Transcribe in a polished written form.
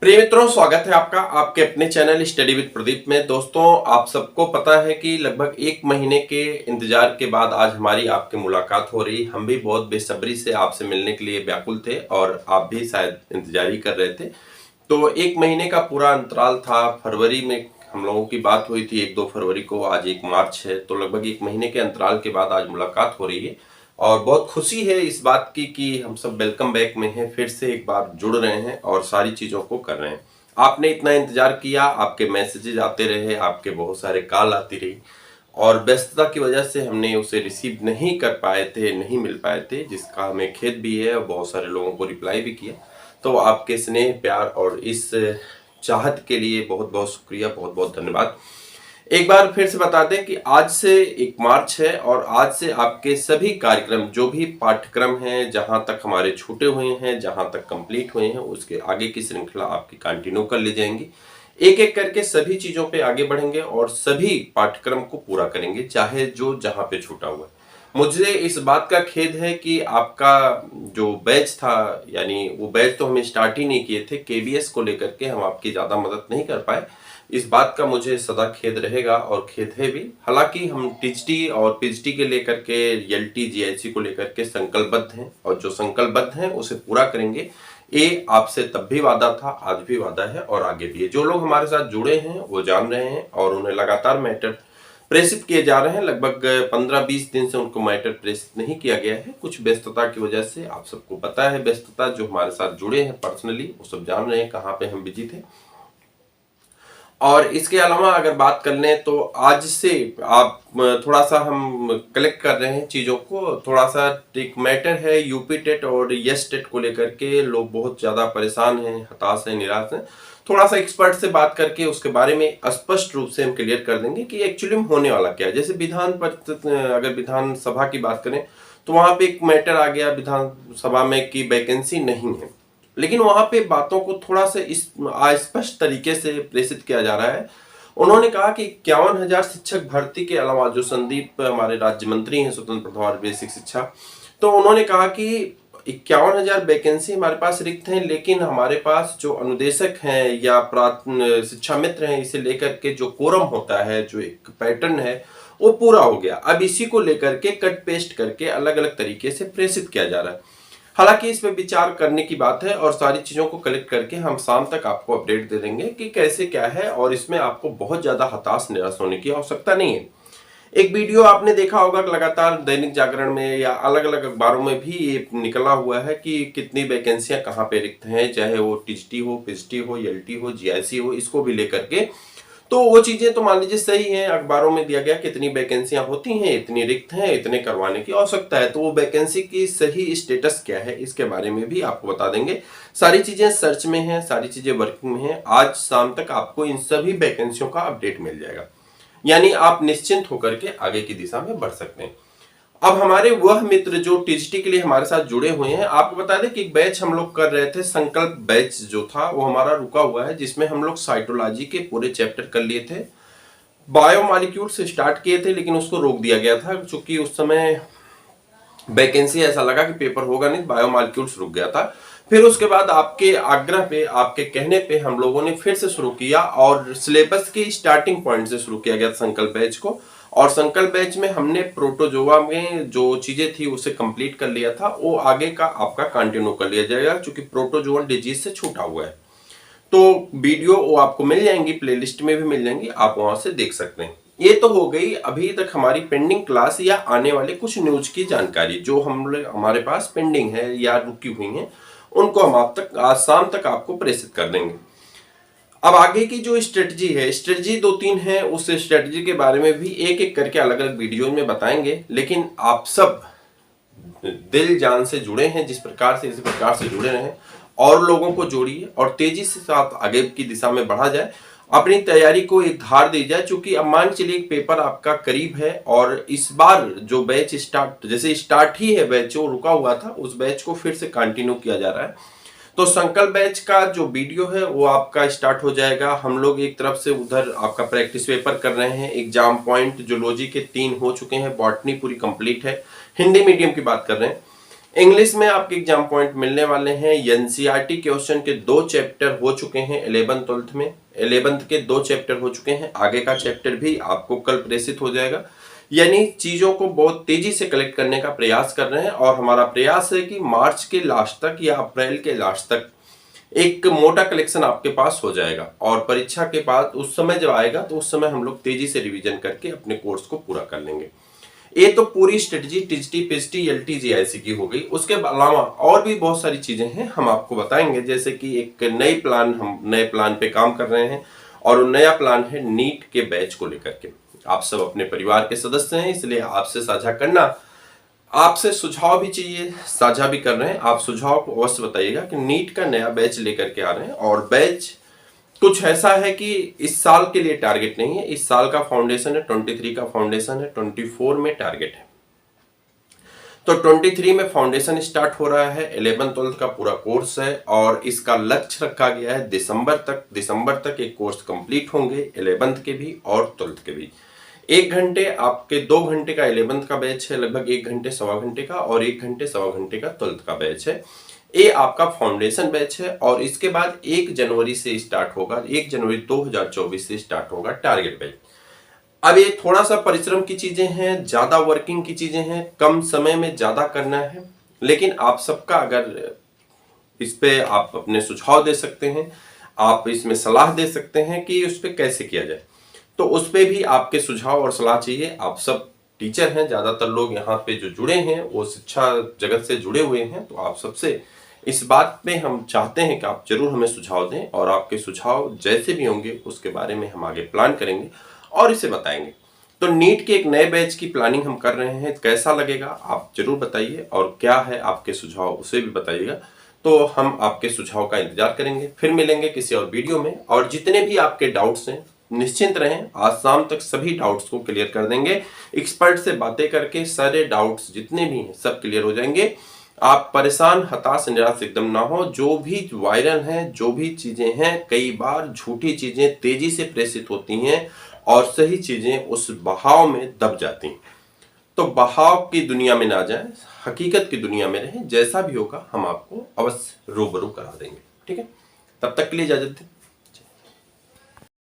प्रिय मित्रों, स्वागत है आपका आपके अपने चैनल स्टडी विद प्रदीप में। दोस्तों, आप सबको पता है कि लगभग 1 महीने के इंतजार के बाद आज हमारी आपकी मुलाकात हो रही। हम भी बहुत बेसब्री से आपसे मिलने के लिए व्याकुल थे और आप भी शायद इंतजार ही कर रहे थे। तो 1 महीने का पूरा अंतराल था। फरवरी में हम लोगों की बात हुई थी, 1-2 फरवरी को, आज 1 मार्च है। तो लगभग 1 महीने के अंतराल के बाद आज मुलाकात हो रही है और बहुत खुशी है इस बात की कि हम सब वेलकम बैक में हैं, फिर से एक बार जुड़ रहे हैं और सारी चीज़ों को कर रहे हैं। आपने इतना इंतजार किया, आपके मैसेजेस आते रहे, आपके बहुत सारे कॉल आती रही और व्यस्तता की वजह से हमने उसे रिसीव नहीं कर पाए थे, नहीं मिल पाए थे, जिसका हमें खेद भी है और बहुत सारे लोगों को रिप्लाई भी किया। तो आपके स्नेह, प्यार और इस चाहत के लिए बहुत बहुत शुक्रिया, बहुत बहुत धन्यवाद। एक बार फिर से बता दें कि आज से 1 मार्च है और आज से आपके सभी कार्यक्रम, जो भी पाठ्यक्रम हैं, जहां तक हमारे छूटे हुए हैं, जहां तक कंप्लीट हुए हैं, उसके आगे की श्रृंखला आपकी कंटिन्यू कर ली जाएंगी। एक एक करके सभी चीजों पे आगे बढ़ेंगे और सभी पाठ्यक्रम को पूरा करेंगे, चाहे जो जहां पे छूटा हुआ है। मुझे इस बात का खेद है कि आपका जो बैच था, यानी वो बैच तो हम स्टार्ट ही नहीं किए थे, केबीएस को लेकर के हम आपकी ज्यादा मदद नहीं कर पाए। इस बात का मुझे सदा खेद रहेगा और खेद है भी। हालांकि हम टीजीटी और पीजीटी के लेकर के, एलटी जीआईसी को लेकर के संकल्पबद्ध हैं और जो संकल्पबद्ध हैं उसे पूरा करेंगे। ये आपसे तब भी वादा था, आज भी वादा है और आगे भी है। जो लोग हमारे साथ जुड़े हैं वो जान रहे हैं और उन्हें लगातार मैटर प्रेषित किए जा रहे हैं। लगभग 15-20 दिन से उनको मैटर प्रेषित नहीं किया गया है, कुछ व्यस्तता की वजह से। आप सबको पता है व्यस्तता, जो हमारे साथ जुड़े हैं पर्सनली वो सब जान रहे हैं कहाँ पे हम बिजी थे। और इसके अलावा अगर बात कर लें तो आज से आप थोड़ा सा हम कलेक्ट कर रहे हैं चीज़ों को। थोड़ा सा एक मैटर है यूपी टेट और यस टेट को लेकर के, लोग बहुत ज़्यादा परेशान हैं, हताश हैं, निराश हैं। थोड़ा सा एक्सपर्ट से बात करके उसके बारे में स्पष्ट रूप से हम क्लियर कर देंगे कि एक्चुअली में होने वाला क्या है। जैसे विधान परिषद, अगर विधानसभा की बात करें तो वहां पे एक मैटर आ गया विधानसभा में कि वैकेंसी नहीं है, लेकिन वहां पे बातों को थोड़ा सा इस अस्पष्ट तरीके से प्रेषित किया जा रहा है। उन्होंने कहा कि 51,000 शिक्षक भर्ती के अलावा, जो संदीप हमारे राज्य मंत्री हैं स्वतंत्र प्रभार बेसिक शिक्षा, तो उन्होंने कहा कि 51,000 वैकेंसी हमारे पास रिक्त हैं, लेकिन हमारे पास जो अनुदेशक हैं या शिक्षा मित्र हैं, इसे लेकर के जो कोरम होता है, जो एक पैटर्न है, वो पूरा हो गया। अब इसी को लेकर के कट पेस्ट करके अलग अलग तरीके से प्रेषित किया जा रहा है। हालांकि इस पे विचार करने की बात है और सारी चीजों को कलेक्ट करके हम शाम तक आपको अपडेट दे देंगे कि कैसे क्या है, और इसमें आपको बहुत ज्यादा हताश निराश होने की आवश्यकता नहीं है। एक वीडियो आपने देखा होगा लगातार दैनिक जागरण में या अलग अलग अखबारों में भी ये निकला हुआ है कि कितनी वैकेंसियां कहाँ पे रिक्त हैं, चाहे वो टीजीटी हो, पीजीटी हो, एलटी हो, जीआईसी हो, इसको भी लेकर के। तो वो चीजें तो मान लीजिए सही है, अखबारों में दिया गया कितनी वैकेंसियां होती हैं, इतनी रिक्त हैं, इतने करवाने की आवश्यकता है। तो वो वैकेंसी की सही स्टेटस क्या है, इसके बारे में भी आपको बता देंगे। सारी चीजें सर्च में हैं, सारी चीजें वर्किंग में हैं। आज शाम तक आपको इन सभी वैकेंसियों का अपडेट मिल जाएगा, यानी आप निश्चिंत होकर के आगे की दिशा में बढ़ सकते हैं। अब हमारे वह मित्र जो टीजीटी के लिए हमारे साथ जुड़े हुए हैं, आपको बता दें कि एक बैच हम लोग कर रहे थे, संकल्प बैच जो था वो हमारा रुका हुआ है, जिसमें हम लोग साइटोलॉजी के पूरे चैप्टर कर लिए थे। बायोमॉलिक्यूल से स्टार्ट किए थे, लेकिन उसको रोक दिया गया था क्योंकि उस समय वैकेंसी ऐसा लगा कि पेपर होगा नहीं, बायोमॉलिक्यूल्स रुक गया था। फिर उसके बाद आपके आग्रह पे, आपके कहने पे हम लोगों ने फिर से शुरू किया और सिलेबस के स्टार्टिंग पॉइंट से शुरू किया गया संकल्प बैच को। और संकल्प बैच में हमने प्रोटोजोआ में जो चीजें थी उसे कंप्लीट कर लिया था, वो आगे का आपका कंटिन्यू कर लिया जाएगा क्योंकि प्रोटोजोअल डिजीज से छूटा हुआ है। तो वीडियो वो आपको मिल जाएंगी, प्लेलिस्ट में भी मिल जाएंगी, आप वहां से देख सकते हैं। ये तो हो गई अभी तक हमारी पेंडिंग क्लास या आने वाले कुछ न्यूज की जानकारी, जो हमारे पास पेंडिंग है या रुकी हुई है, उनको हम आप तक आज शाम तक आपको प्रेषित कर देंगे। अब आगे की जो स्ट्रेटजी है, स्ट्रेटजी 2-3 है, उस स्ट्रेटजी के बारे में भी एक एक करके अलग अलग वीडियो में बताएंगे। लेकिन आप सब दिल जान से जुड़े हैं, जिस प्रकार से इसी प्रकार से जुड़े रहें और लोगों को जोड़िए और तेजी से साथ आगे की दिशा में बढ़ा जाए। अपनी तैयारी को एक धार दी जाए, क्योंकि अब मान चलिए एक पेपर आपका करीब है और इस बार जो बैच स्टार्ट, जैसे स्टार्ट ही है बैच, जो रुका हुआ था उस बैच को फिर से कंटिन्यू किया जा रहा है। तो संकल्प बैच का जो वीडियो है वो आपका स्टार्ट हो जाएगा। हम लोग एक तरफ से उधर आपका प्रैक्टिस पेपर कर रहे हैं, एग्जाम पॉइंट जूलॉजी के 3 हो चुके हैं, बॉटनी पूरी कंप्लीट है, हिंदी मीडियम की बात कर रहे हैं। इंग्लिश में आपके एग्जाम पॉइंट मिलने वाले हैं। एनसीईआरटी क्वेश्चन के 2 चैप्टर हो चुके हैं 11th 12th में। 11th के 2 चैप्टर हो चुके हैं, आगे का चैप्टर भी आपको कल प्रेषित हो जाएगा। यानी चीजों को बहुत तेजी से कलेक्ट करने का प्रयास कर रहे हैं और हमारा प्रयास है कि मार्च के लास्ट तक या अप्रैल के लास्ट तक एक मोटा कलेक्शन आपके पास हो जाएगा और परीक्षा के बाद उस समय जब आएगा तो उस समय हम लोग तेजी से रिवीजन करके अपने कोर्स को पूरा कर लेंगे। ये तो पूरी strategy TGT PHT LT GIC की हो गई। उसके अलावा और भी बहुत सारी चीजें हैं, हम आपको बताएंगे। जैसे कि एक हम नए प्लान पे काम कर रहे हैं और वो नया प्लान है नीट के बैच को लेकर के। आप सब अपने परिवार के सदस्य हैं, इसलिए आपसे साझा करना, आपसे सुझाव भी चाहिए, साझा भी कर रहे हैं। आप सुझाव को अवश्य बताइएगा कि नीट का नया बैच लेकर के आ रहे हैं और बैच कुछ ऐसा है कि इस साल के लिए टारगेट नहीं है। इस साल का फाउंडेशन है, 23 का फाउंडेशन है, 24 में टारगेट है। तो 23 में फाउंडेशन स्टार्ट हो रहा है, 11 12 का पूरा कोर्स है और इसका लक्ष्य रखा गया है दिसंबर तक एक कोर्स कंप्लीट होंगे 11th के भी और 12th के भी। 1 घंटे आपके 2 घंटे का 11th का बैच है, लगभग 1 घंटे सवा घंटे का, और 1 घंटे सवा घंटे का 12th का बैच है। ये आपका फाउंडेशन बैच है और इसके बाद 1 जनवरी से स्टार्ट होगा, 1 जनवरी 2024 से स्टार्ट होगा टारगेट बैच। अब ये थोड़ा सा परिश्रम की चीजें हैं, ज्यादा वर्किंग की चीजें हैं, कम समय में ज्यादा करना है, लेकिन आप सबका अगर इस पे आप अपने सुझाव दे सकते हैं, आप इसमें सलाह दे सकते हैं कि उस पे कैसे किया जाए, तो उस पे भी आपके सुझाव और सलाह चाहिए। आप सब टीचर हैं, ज्यादातर लोग यहाँ पे जो जुड़े हैं वो शिक्षा जगत से जुड़े हुए हैं, तो आप सबसे इस बात में हम चाहते हैं कि आप जरूर हमें सुझाव दें और आपके सुझाव जैसे भी होंगे उसके बारे में हम आगे प्लान करेंगे और इसे बताएंगे। तो नीट के एक नए बैच की प्लानिंग हम कर रहे हैं, कैसा लगेगा आप जरूर बताइए और क्या है आपके सुझाव उसे भी बताइएगा। तो हम आपके सुझाव का इंतजार करेंगे। फिर मिलेंगे किसी और वीडियो में, और जितने भी आपके डाउट्स हैं निश्चिंत रहें, आज शाम तक सभी डाउट्स को क्लियर कर देंगे। एक्सपर्ट से बातें करके सारे डाउट्स जितने भी हैं सब क्लियर हो जाएंगे। आप परेशान, हताश, निराश एकदम ना हो। जो भी वायरल हैं, जो भी चीजें हैं, कई बार झूठी चीजें तेजी से प्रेषित होती हैं और सही चीजें उस बहाव में दब जाती हैं। तो बहाव की दुनिया में ना जाएं, हकीकत की दुनिया में रहें। जैसा भी होगा हम आपको अवश्य रूबरू करा देंगे। ठीक है, तब तक के लिए इजाजत दें।